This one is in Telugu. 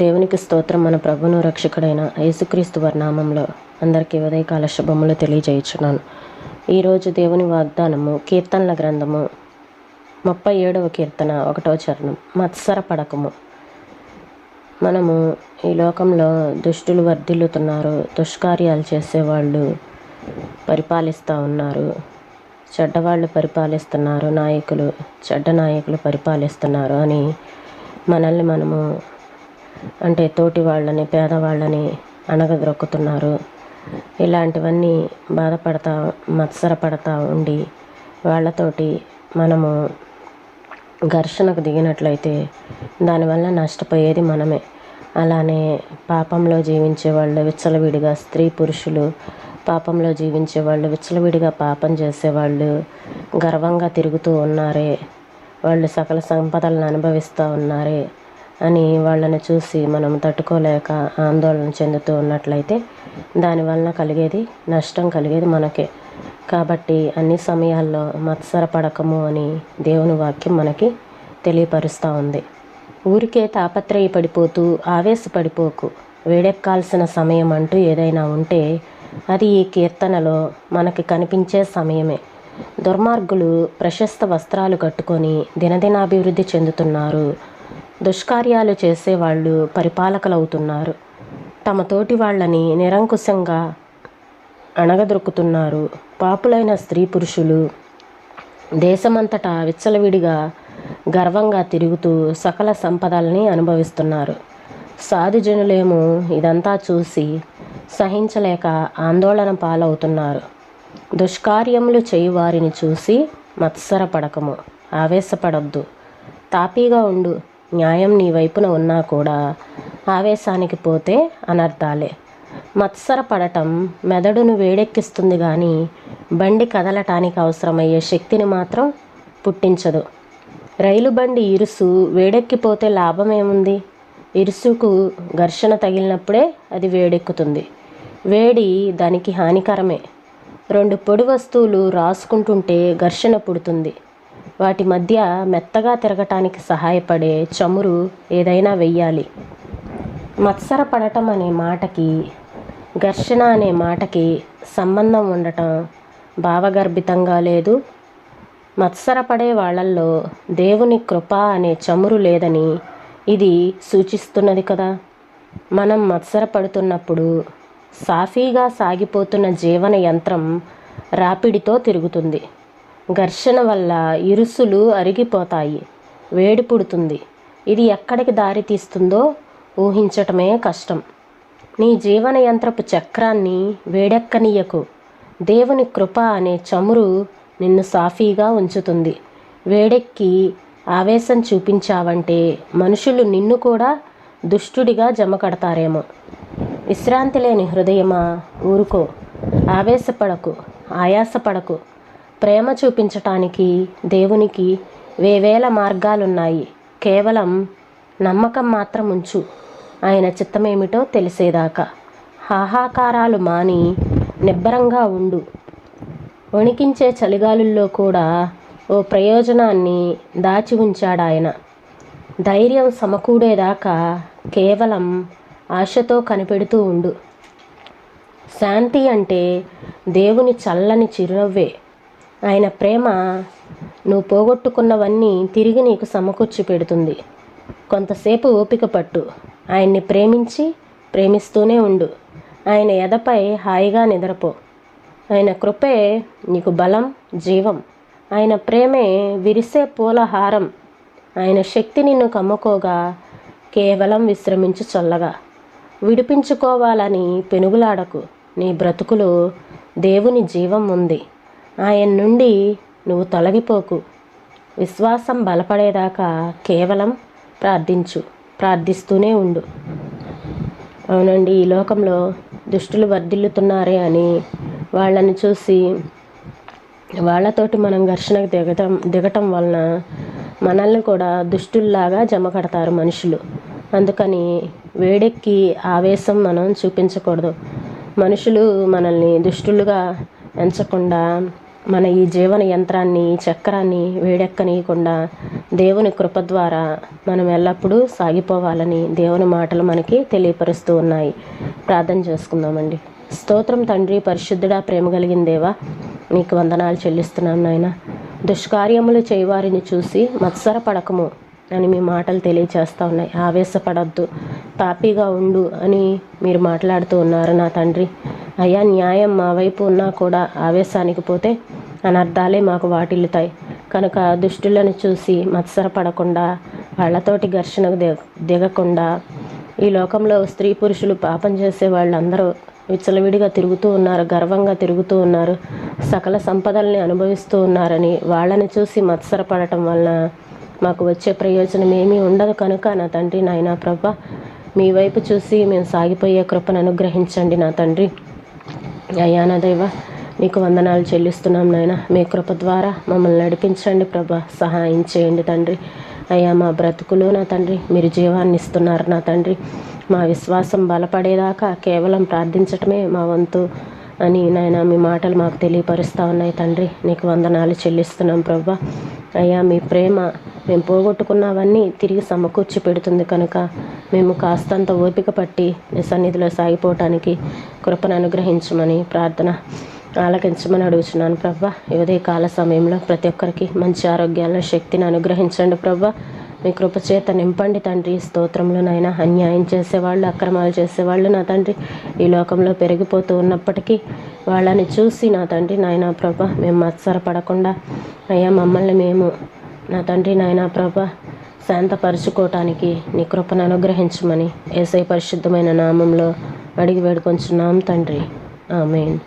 దేవునికి స్తోత్రం. మన ప్రభువును రక్షకుడైన యేసుక్రీస్తు వారి నామంలో అందరికీ ఉదయకాల శుభములు తెలియజేయుచున్నాను. ఈరోజు దేవుని వాగ్దానము కీర్తనల గ్రంథము 37వ కీర్తన 1వ చరణం. మత్సరపడకము. మనము ఈ లోకంలో దుష్టులు వర్ధిల్లుతున్నారు, దుష్కార్యాలు చేసేవాళ్ళు పరిపాలిస్తూ ఉన్నారు, చెడ్డవాళ్ళు పరిపాలిస్తున్నారు, చెడ్డ నాయకులు పరిపాలిస్తున్నారు అని మనల్ని మనము తోటి వాళ్ళని, పేదవాళ్ళని అణగద్రొక్కుతున్నారు. ఇలాంటివన్నీ బాధపడతా, మత్సరపడతా ఉండి వాళ్ళతోటి మనము ఘర్షణకు దిగినట్లయితే దానివల్ల నష్టపోయేది మనమే. అలానే పాపంలో జీవించే వాళ్ళు విచ్చలవిడిగా, స్త్రీ పురుషులు పాపంలో జీవించే వాళ్ళు విచ్చలవిడిగా పాపం చేసేవాళ్ళు గర్వంగా తిరుగుతూ ఉన్నారే, వాళ్ళు సకల సంపదలను అనుభవిస్తూ ఉన్నారే అని వాళ్ళని చూసి మనం తట్టుకోలేక ఆందోళన చెందుతూ ఉన్నట్లయితే దానివలన నష్టం కలిగేది మనకే. కాబట్టి అన్ని సమయాల్లో మత్సరపడకము అని దేవుని వాక్యం మనకి తెలియపరుస్తూ ఉంది. ఊరికే తాపత్రయపడిపోతూ ఆవేశపడిపోకు. వేడెక్కాల్సిన సమయం అంటూ ఏదైనా ఉంటే అది ఈ కీర్తనలో మనకి కనిపించే సమయమే. దుర్మార్గులు ప్రశస్త వస్త్రాలు కట్టుకొని దినదినాభివృద్ధి చెందుతున్నారు. దుష్కార్యాలు చేసేవాళ్ళు పరిపాలకులవుతున్నారు. తమ తోటి వాళ్ళని నిరంకుశంగా అణగదొక్కుతున్నారు. పాపులైన స్త్రీ పురుషులు దేశమంతటా విచ్చలవిడిగా గర్వంగా తిరుగుతూ సకల సంపదల్ని అనుభవిస్తున్నారు. సాధుజనులేమో ఇదంతా చూసి సహించలేక ఆందోళన పాలవుతున్నారు. దుష్కార్యములు చేయువారిని చూసి మత్సరపడకము, ఆవేశపడొద్దు, తాపీగా ఉండు. న్యాయం నీ వైపున ఉన్నా కూడా ఆవేశానికి పోతే అనర్థాలే. మత్సరపడటం మెదడును వేడెక్కిస్తుంది కానీ బండి కదలటానికి అవసరమయ్యే శక్తిని మాత్రం పుట్టించదు. రైలు బండి ఇరుసు వేడెక్కిపోతే లాభమేముంది? ఇరుసుకు ఘర్షణ తగిలినప్పుడే అది వేడెక్కుతుంది. వేడి దానికి హానికరమే. రెండు పొడి వస్తువులు రాసుకుంటుంటే ఘర్షణ పుడుతుంది. వాటి మధ్య మెత్తగా తిరగటానికి సహాయపడే చమురు ఏదైనా వెయ్యాలి. మత్సరపడటం అనే మాటకి, ఘర్షణ అనే మాటకి సంబంధం ఉండటం భావగర్భితంగా లేదు. మత్సరపడే వాళ్ళల్లో దేవుని కృప అనే చమురు లేదని ఇది సూచిస్తున్నది కదా. మనం మత్సరపడుతున్నప్పుడు సాఫీగా సాగిపోతున్న జీవన యంత్రం రాపిడితో తిరుగుతుంది. ఘర్షణ వల్ల ఇరుసులు అరిగిపోతాయి, వేడి పుడుతుంది. ఇది ఎక్కడికి దారి తీస్తుందో ఊహించటమే కష్టం. నీ జీవన యంత్రపు చక్రాన్ని వేడెక్కనీయకు. దేవుని కృప అనే చమురు నిన్ను సాఫీగా ఉంచుతుంది. వేడెక్కి ఆవేశం చూపించావంటే మనుషులు నిన్ను కూడా దుష్టుడిగా జమ కడతారేమో. విశ్రాంతి లేని హృదయమా, ఊరుకో, ఆవేశపడకు, ఆయాసపడకు. ప్రేమ చూపించటానికి దేవునికి వేవేల మార్గాలున్నాయి. కేవలం నమ్మకం మాత్రం ఉంచు, ఆయన చిత్తమేమిటో తెలిసేదాకా. హాహాకారాలు మాని నిబ్బరంగా ఉండు. వణికించే చలిగాలుల్లో కూడా ఓ ప్రయోజనాన్ని దాచి ఉంచాడాయన. ధైర్యం సమకూడేదాకా కేవలం ఆశతో కనిపెడుతూ ఉండు. శాంతి అంటే దేవుని చల్లని చిరునవ్వే. ఆయన ప్రేమ నువ్వు పోగొట్టుకున్నవన్నీ తిరిగి నీకు సమకూర్చి పెడుతుంది. కొంతసేపు ఓపిక పట్టు. ఆయన్ని ప్రేమిస్తూనే ఉండు. ఆయన ఎదపై హాయిగా నిద్రపో. ఆయన కృపే నీకు బలం, జీవం. ఆయన ప్రేమే విరిసే పూలహారం. ఆయన శక్తి నిన్ను కమ్ముకోగా కేవలం విశ్రమించు చల్లగా. విడిపించుకోవాలని పెనుగులాడకు. నీ బ్రతుకులో దేవుని జీవం ఉంది. ఆయన నుండి నువ్వు తొలగిపోకు. విశ్వాసం బలపడేదాకా కేవలం ప్రార్థిస్తూనే ఉండు. అవునండి, ఈ లోకంలో దుష్టులు వర్ధిల్లుతున్నారే అని వాళ్ళని చూసి వాళ్ళతోటి మనం ఘర్షణకు దిగటం వలన మనల్ని కూడా దుష్టుల్లాగా జమ కడతారు మనుషులు. అందుకని వేడెక్కి ఆవేశం మనం చూపించకూడదు. మనుషులు మనల్ని దుష్టులుగా ఎంచకుండా మన ఈ జీవన యంత్రాన్ని, చక్రాన్ని వేడెక్కనీయకుండా దేవుని కృప ద్వారా మనం ఎల్లప్పుడూ సాగిపోవాలని దేవుని మాటలు మనకి తెలియపరుస్తూ ఉన్నాయి. ప్రార్థన చేసుకుందామండి. స్తోత్రం తండ్రి, పరిశుద్ధుడా, ప్రేమ కలిగిన దేవా, నీకు వందనాలు చెల్లిస్తున్నాం నాయన. దుష్కార్యములు చేయవారిని చూసి మత్సరపడకము అని మీ మాటలు తెలియచేస్తూ ఉన్నాయి. ఆవేశపడద్దు, పాపిగా ఉండు అని మీరు మాట్లాడుతూ ఉన్నారు నా తండ్రి. అయ్యా, న్యాయం మా వైపు ఉన్నా కూడా ఆవేశానికి పోతే అనర్థాలే మాకు వాటిల్లుతాయి. కనుక దుష్టులను చూసి మత్సరపడకుండా, వాళ్ళతోటి ఘర్షణకు దిగకుండా, ఈ లోకంలో స్త్రీ పురుషులు పాపం చేసే వాళ్ళందరూ విచ్చలవిడిగా తిరుగుతూ ఉన్నారు, గర్వంగా తిరుగుతూ ఉన్నారు, సకల సంపదల్ని అనుభవిస్తూ ఉన్నారని వాళ్ళని చూసి మత్సరపడటం వలన మాకు వచ్చే ప్రయోజనం ఏమీ ఉండదు. కనుక నా తండ్రి, నాయనా ప్రభా, మీ వైపు చూసి మేము సాగిపోయే కృపను అనుగ్రహించండి నా తండ్రి. అయ్యా నా దేవ, నీకు వందనాలు చెల్లిస్తున్నాం నాయన. మీ కృప ద్వారా మమ్మల్ని నడిపించండి ప్రభా, సహాయం చేయండి తండ్రి. అయ్యా, మా బ్రతుకులు నా తండ్రి మీరు జీవాన్ని ఇస్తున్నారు నా తండ్రి. మా విశ్వాసం బలపడేదాకా కేవలం ప్రార్థించటమే మా వంతు అని నాయన మీ మాటలు మాకు తెలియపరుస్తూ ఉన్నాయి తండ్రి. నీకు వందనాలు చెల్లిస్తున్నాం ప్రభా. అయ్యా, మీ ప్రేమ మేము పోగొట్టుకున్నవన్నీ తిరిగి సమకూర్చి పెడుతుంది. కనుక మేము కాస్తంత ఓపిక పట్టి నీ సన్నిధిలో సాగిపోవటానికి కృపను అనుగ్రహించమని ప్రార్థన ఆలకించమని అడుగుచున్నాను ప్రభా. ఉదయ కాల సమయంలో ప్రతి ఒక్కరికి మంచి ఆరోగ్యాలను, శక్తిని అనుగ్రహించండి ప్రభా. మీ కృప చేత నింపండి తండ్రి. స్తోత్రంలోనైనా అన్యాయం చేసేవాళ్ళు, అక్రమాలు చేసేవాళ్ళు నా తండ్రి ఈ లోకంలో పెరిగిపోతూ ఉన్నప్పటికీ వాళ్ళని చూసి నా తండ్రి నాయనా ప్రభా మేము మత్సరపడకుండా, అయ్యా మమ్మల్ని మేము నా తండ్రి నాయనా ప్రభా శాంతపరుచుకోవటానికి నీ కృపను అనుగ్రహించమని యేసయ్య పరిశుద్ధమైన నామంలో అడిగి వేడుకొంచున్నాం తండ్రి. ఆమేన్.